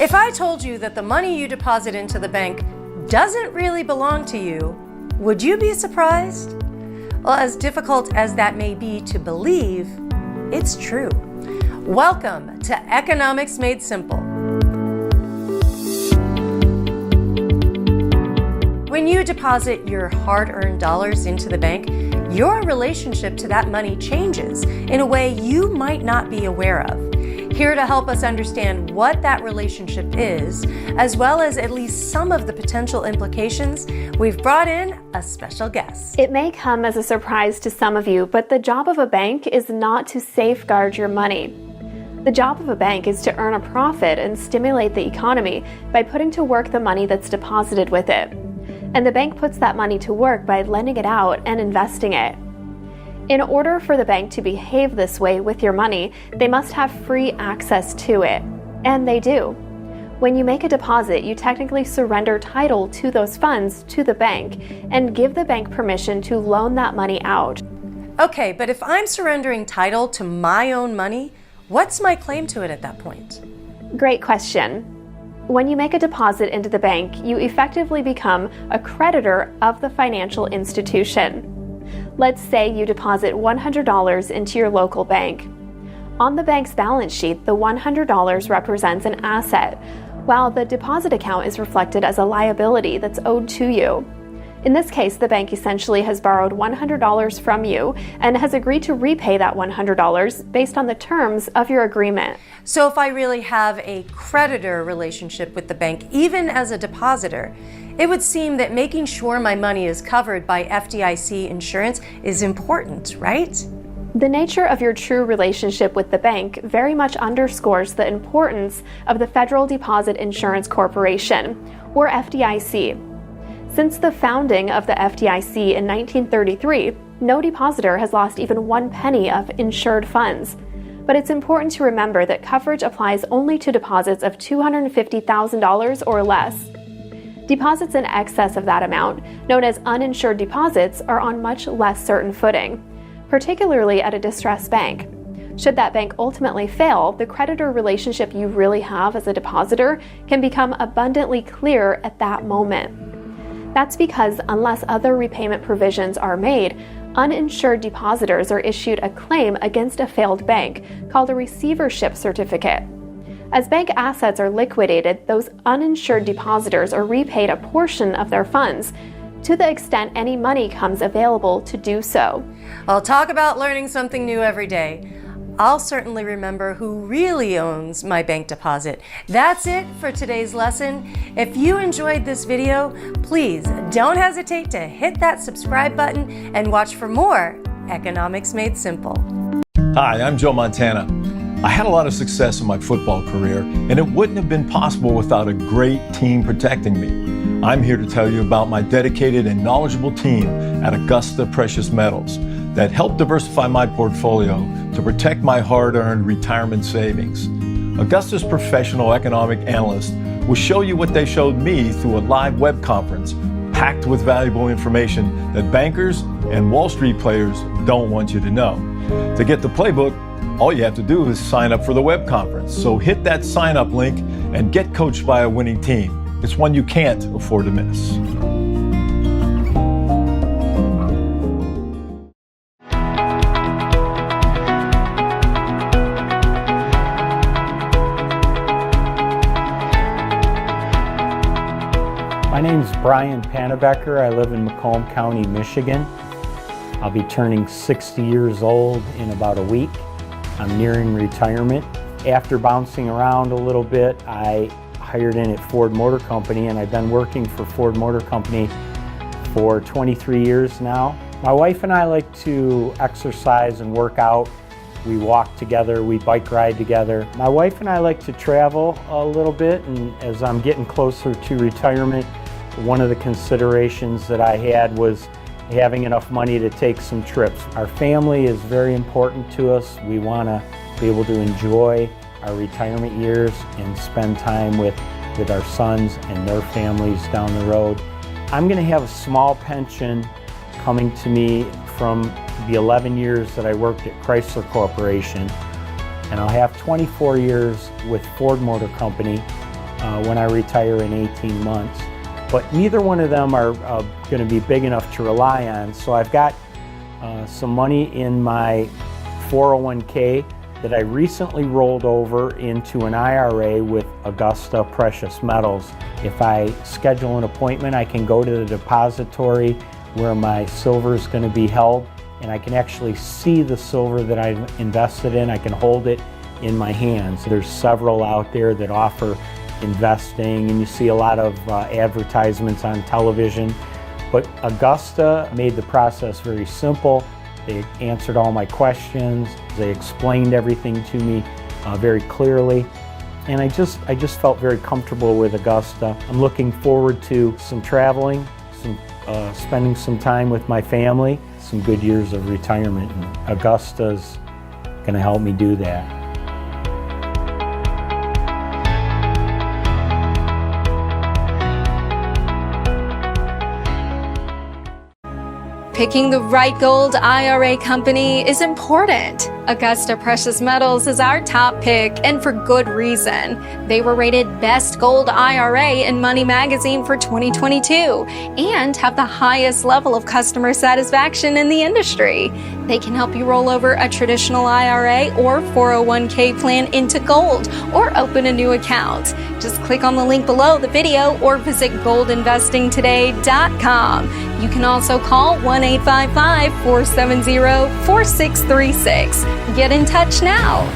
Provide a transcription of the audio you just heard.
If I told you that the money you deposit into the bank doesn't really belong to you, would you be surprised? Well, as difficult as that may be to believe, it's true. Welcome to Economics Made Simple. When you deposit your hard-earned dollars into the bank, your relationship to that money changes in a way you might not be aware of. Here to help us understand what that relationship is, as well as at least some of the potential implications, we've brought in a special guest. It may come as a surprise to some of you, but the job of a bank is not to safeguard your money. The job of a bank is to earn a profit and stimulate the economy by putting to work the money that's deposited with it. And the bank puts that money to work by lending it out and investing it. In order for the bank to behave this way with your money, they must have free access to it. And they do. When you make a deposit, you technically surrender title to those funds to the bank and give the bank permission to loan that money out. Okay, but if I'm surrendering title to my own money, what's my claim to it at that point? Great question. When you make a deposit into the bank, you effectively become a creditor of the financial institution. Let's say you deposit $100 into your local bank. On the bank's balance sheet, the $100 represents an asset, while the deposit account is reflected as a liability that's owed to you. In this case, the bank essentially has borrowed $100 from you and has agreed to repay that $100 based on the terms of your agreement. So if I really have a creditor relationship with the bank, even as a depositor, it would seem that making sure my money is covered by FDIC insurance is important, right? The nature of your true relationship with the bank very much underscores the importance of the Federal Deposit Insurance Corporation, or FDIC. Since the founding of the FDIC in 1933, no depositor has lost even 1 penny of insured funds. But it's important to remember that coverage applies only to deposits of $250,000 or less. Deposits in excess of that amount, known as uninsured deposits, are on much less certain footing, particularly at a distressed bank. Should that bank ultimately fail, the creditor relationship you really have as a depositor can become abundantly clear at that moment. That's because unless other repayment provisions are made, uninsured depositors are issued a claim against a failed bank called a receivership certificate. As bank assets are liquidated, those uninsured depositors are repaid a portion of their funds to the extent any money comes available to do so. I'll talk about learning something new every day. I'll certainly remember who really owns my bank deposit. That's it for today's lesson. If you enjoyed this video, please don't hesitate to hit that subscribe button and watch for more Economics Made Simple. Hi, I'm Joe Montana. I had a lot of success in my football career, and it wouldn't have been possible without a great team protecting me. I'm here to tell you about my dedicated and knowledgeable team at Augusta Precious Metals that helped diversify my portfolio to protect my hard-earned retirement savings. Augusta's professional economic analysts will show you what they showed me through a live web conference packed with valuable information that bankers and Wall Street players don't want you to know. To get the playbook, all you have to do is sign up for the web conference. So hit that sign up link and get coached by a winning team. It's one you can't afford to miss. My name's Brian Panebecker. I live in Macomb County, Michigan. I'll be turning 60 years old in about a week. I'm nearing retirement. After bouncing around a little bit, I hired in at Ford Motor Company, and I've been working for Ford Motor Company for 23 years now. My wife and I like to exercise and work out. We walk together, we bike ride together. My wife and I like to travel a little bit, and as I'm getting closer to retirement, one of the considerations that I had was having enough money to take some trips. Our family is very important to us. We want to be able to enjoy our retirement years and spend time with our sons and their families down the road. I'm going to have a small pension coming to me from the 11 years that I worked at Chrysler Corporation, and I'll have 24 years with Ford Motor Company, when I retire in 18 months. But neither one of them are going to be big enough to rely on. So I've got some money in my 401k that I recently rolled over into an IRA with Augusta Precious Metals. If I schedule an appointment, I can go to the depository where my silver is going to be held, and I can actually see the silver that I've invested in. I can hold it in my hands. There's several out there that offer investing, and you see a lot of advertisements on television. But Augusta made the process very simple. They answered all my questions. They explained everything to me very clearly. And I just felt very comfortable with Augusta. I'm looking forward to some traveling, spending some time with my family, some good years of retirement. And Augusta's going to help me do that. Picking the right gold IRA company is important. Augusta Precious Metals is our top pick, and for good reason. They were rated Best Gold IRA in Money Magazine for 2022 and have the highest level of customer satisfaction in the industry. They can help you roll over a traditional IRA or 401k plan into gold or open a new account. Just click on the link below the video or visit goldinvestingtoday.com. You can also call 1-855-470-4636. Get in touch now.